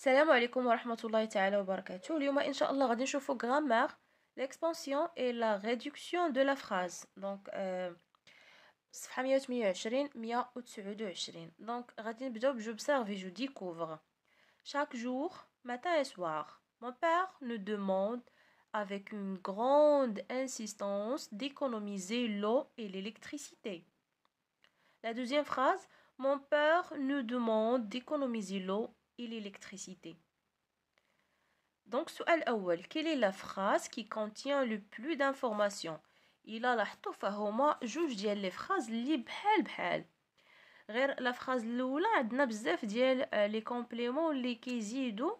السلام عليكم ورحمة الله تعالى وبركاته. اليوم إن شاء الله غادي نشوفو grammaire, l'expansion et la réduction de la phrase. Donc صفحة 128 129. Donc غادي نبداو j'observe et je découvre. Chaque jour, matin et soir, mon père nous demande avec une grande insistance d'économiser l'eau et l'électricité. La deuxième phrase, mon père nous demande d'économiser l'eau et l'électricité. Donc, السؤال الأول, quelle est la phrase qui contient le plus d'informations? إلا لاحظتوا فهما جوج ديال لي فراز اللي بحال غير لا فراز الاولى عندنا بزاف ديال لي كومبليمون اللي كيزيدوا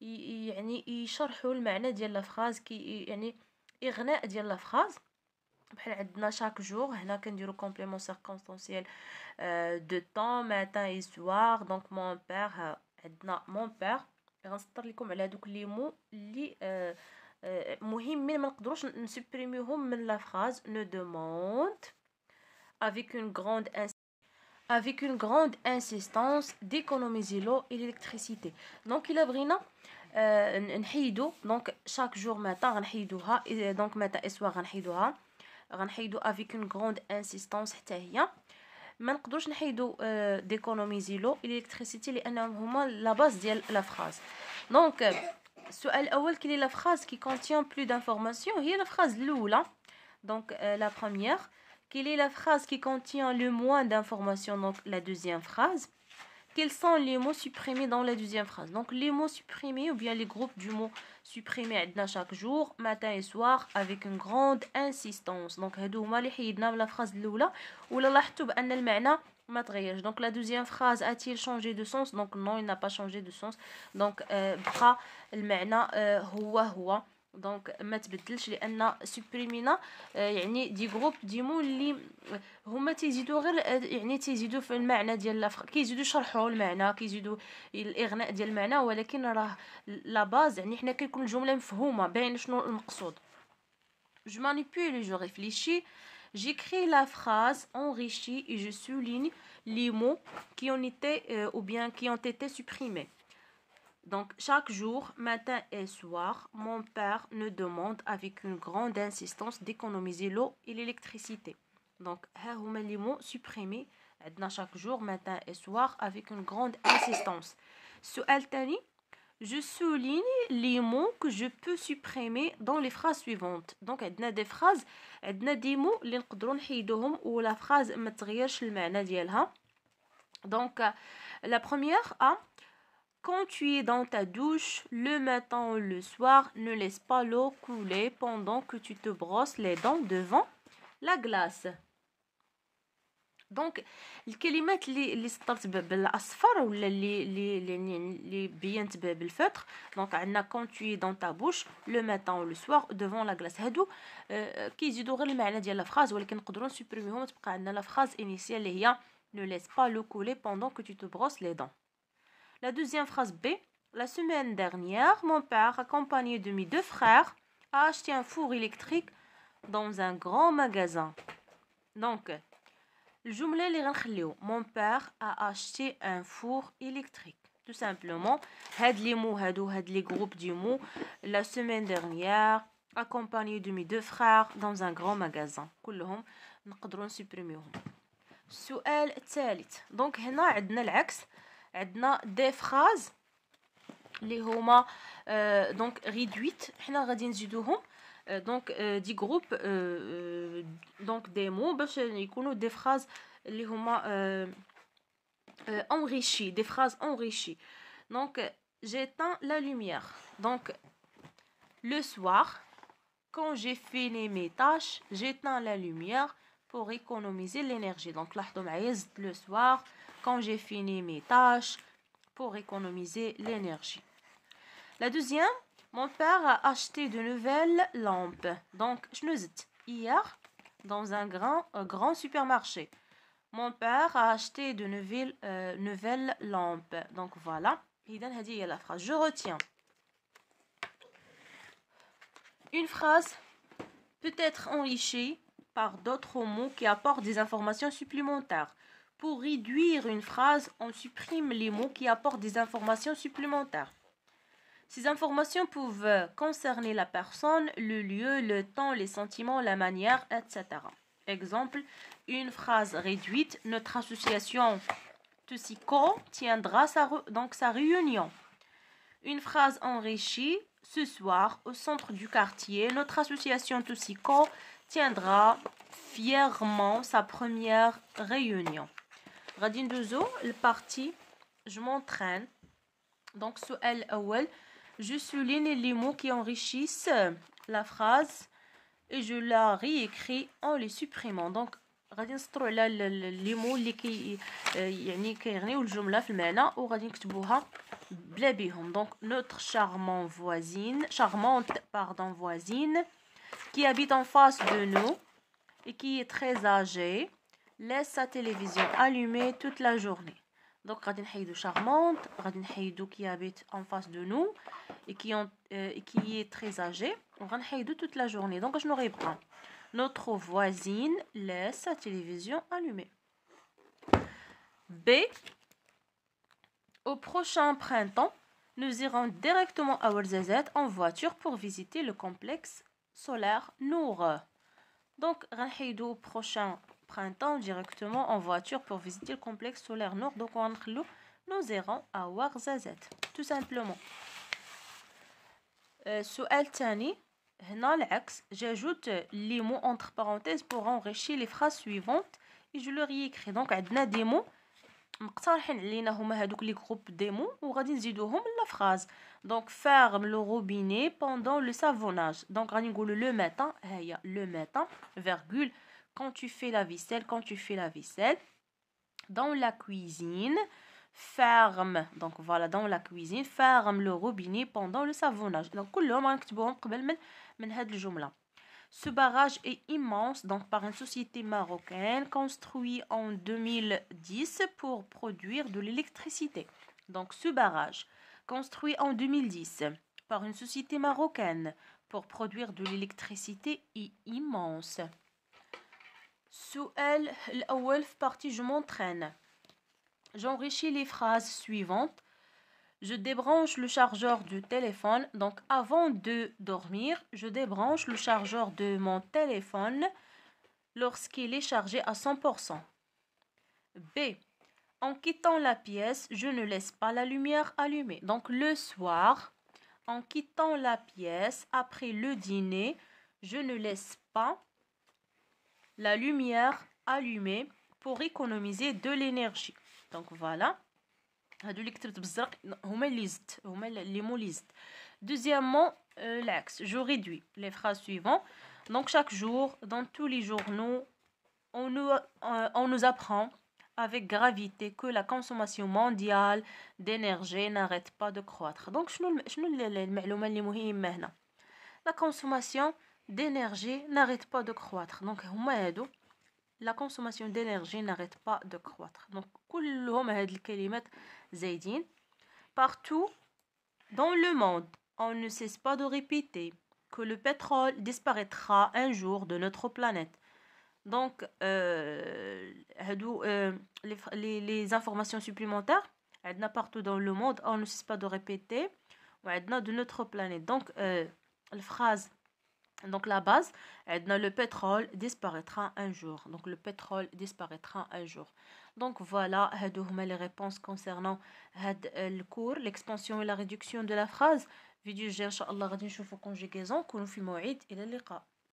يعني يشرحوا المعنى ديال لا فراز يعني اغناء ديال لا فراز. بحال عندنا chaque jour, هنا كنديرو complément circonstanciel de temps, matin et soir. Donc mon père, عندنا mon père. غنسطر لكم على هذوك لي مو اللي مهمين ما نقدروش نسبريميوهم من لا فراز. ne demande avec une grande insistance d'économiser l'eau et l'électricité. Donc il a بغينا نحيدو donc chaque jour matin غنحيدوها, donc matin et soir غنحيدو avec une grande insistance حتى هي. ما نقدروش نحيدو d'économiser l'eau et l'électricité لانهم هما لا باز ديال لا فراز. دونك السؤال الاول كي لا فراز qui contient plus d'informations هي لا فراز الاولى. Donc la première, quelle est la phrase qui contient le moins d'informations? Donc la deuxième phrase. Quels sont les mots supprimés dans la deuxième phrase? Donc les mots supprimés ou bien les groupes du mot supprimé عندنا chaque jour, matin et soir avec une grande insistance. Donc هادو هما اللي حيدنا من la phrase الاولى. ولا لاحظتوا بان المعنى ما تغيرش. Donc la deuxième phrase a-t-il changé de sens? Donc non, il n'a pas changé de sens. Donc بقى المعنى هو. دونك ما تبدلش لان سوبريمينا يعني دي جروب دي مو اللي هما تيزيدوا غير يعني تيزيدوا في المعنى ديال كيزيدوا يشرحوا المعنى, كيزيدوا الاغناء ديال المعنى, ولكن راه لا باز يعني حنا كيكون الجمله مفهومه باين شنو المقصود. je manipule, je réfléchis, j'écris la phrase enrichie et je souligne les mots qui ont été ou bien qui ont été supprimés. Donc, chaque jour, matin et soir, mon père nous demande avec une grande insistance d'économiser l'eau et l'électricité. Donc, ها هما les mots supprimés عندنا chaque jour, matin et soir, avec une grande insistance. السؤال الثاني, je souligne les mots que je peux supprimer dans les phrases suivantes. Donc, عندنا des phrases, عندنا des mots اللي نقدروا نحيدوهم ولا phrase ما تغيرش المعنى ديالها. Donc, la première A. Quand tu es dans ta douche, le matin ou le soir, ne laisse pas l'eau couler pendant que tu te brosses les dents devant la glace. Donc, الكلمات اللي سطرت بالاصفر ولا اللي بينت بالفطر. Donc عندنا quand tu es dans ta bouche, le matin ou le soir, devant la glace. هادو كيزيدوا غير المعنى ديال لا فراز, ولكن نقدروا نسوبريميهم تبقى عندنا لا فراز انيسيال اللي هي ne laisse pas l'eau couler pendant que tu te brosses les dents. La deuxième phrase B. La semaine dernière, mon père, accompagné de mes deux frères, a acheté un four électrique dans un grand magasin. Donc, الجملة اللي غنخليو mon père a acheté un four électrique. Tout simplement, هاد les mots هاد les groupes du mot. La semaine dernière, accompagné de mes deux frères dans un grand magasin. كلهم نقدروا نسبريميوهم. السؤال الثالث. Donc هنا عندنا العكس. عندنا دي فراز اللي هما دونك ريدويت, حنا غادي نزيدوهم دونك دي جروب دونك دي مو باش يكونوا دي فراز اللي هما enrichi, des phrases enrichies. Donc j'éteins la lumière. Donc le soir, quand j'ai fini mes tâches, j'éteins la lumière pour économiser l'énergie. Donc لاحظوا معايا زدت le soir, quand j'ai fini mes tâches, pour économiser l'énergie. La deuxième, mon père a acheté de nouvelles lampes. Donc, je nous dis hier, dans un grand supermarché. Mon père a acheté de nouvelles lampes. Donc, voilà. هذه هي la phrase. Je retiens. Une phrase peut être enrichie par d'autres mots qui apportent des informations supplémentaires. Pour réduire une phrase, on supprime les mots qui apportent des informations supplémentaires. Ces informations peuvent concerner la personne, le lieu, le temps, les sentiments, la manière, etc. Exemple, une phrase réduite, notre association Tussico tiendra sa réunion. Une phrase enrichie, ce soir, au centre du quartier, notre association Tussico tiendra fièrement sa première réunion. غادي ندوزو البارتي je m'entraîne. Donc السؤال الأول je souligne les mots qui enrichissent la phrase et je la réécris en les supprimant. Donc غادي نسطروا على لي مو اللي يعني كيغنيو الجمله في المعنى وغادي نكتبوها بلا بيهم. Donc notre charmante voisine qui habite en face de nous et qui est très âgée laisse sa télévision allumée toute la journée. Donc غادي نحيدو charmante, غادي نحيدو qui habite en face de nous et qui est très âgée وغنحيدو toute la journée. Donc شنو غيبقى notre voisine laisse sa télévision allumée. B. Au prochain printemps, nous irons directement à Ouarzazate en voiture pour visiter le complexe solaire Nour. Donc, au prochain printemps directement en voiture pour visiter le complexe solaire Nour. Donc, nous irons à Ouarzazate, tout simplement. سؤال تاني هنا العكس. J'ajoute les mots entre parenthèses pour enrichir les phrases suivantes et je le réécris. Donc عندنا des mots مقترحين علينا هما هادوك لي جروب دي مو وغادي نزيدوهم لا فراز. Donc ferme le robinet pendant le savonnage. Donc غادي نقولوا le matin, هيا le matin, virgule, quand tu fais la vaisselle, dans la cuisine, ferme. Donc voilà, dans la cuisine, ferme le robinet pendant le savonnage. Donc كلهم غنكتبوهم قبل من هاد الجملة. Ce barrage est immense, donc par une société marocaine, construit en 2010 pour produire de l'électricité. Donc ce barrage, construit en 2010 par une société marocaine pour produire de l'électricité, est immense. السؤال الأول في partie je m'entraîne. J'enrichis les phrases suivantes. Je débranche le chargeur du téléphone. Donc, avant de dormir, je débranche le chargeur de mon téléphone lorsqu'il est chargé à 100%. B. En quittant la pièce, je ne laisse pas la lumière allumée. Donc, le soir, en quittant la pièce, après le dîner, je ne laisse pas la lumière allumée pour économiser de l'énergie. Donc, voilà. هادو اللي كتبت بالزرق هما اللي زدت هما لي مو اللي زدت. Deuxièmement, l'axe, je réduis les phrases suivantes. Donc chaque jour, dans tous les journaux, on nous apprend avec gravité que la consommation mondiale d'énergie n'arrête pas de croître. Donc شنو المعلومة اللي مهمة هنا؟ La consommation d'énergie n'arrête pas de croître. Donc هما هادو la consommation d'énergie n'arrête pas de croître. Donc كلهم هاد الكلمات زايدين. Partout dans le monde, on ne cesse pas de répéter que le pétrole disparaîtra un jour de notre planète. Donc les informations supplémentaires, عندنا partout dans le monde, on ne cesse pas de répéter وعندنا de notre planète. Donc la phrase, donc la base, le pétrole disparaîtra un jour. Donc le pétrole disparaîtra un jour. Donc voilà, les réponses concernant le cours, l'expansion et la réduction de la phrase. Vidéo جاي ان شاء الله غادي نشوفوا conjugaison كونوا في موعد الى اللقاء.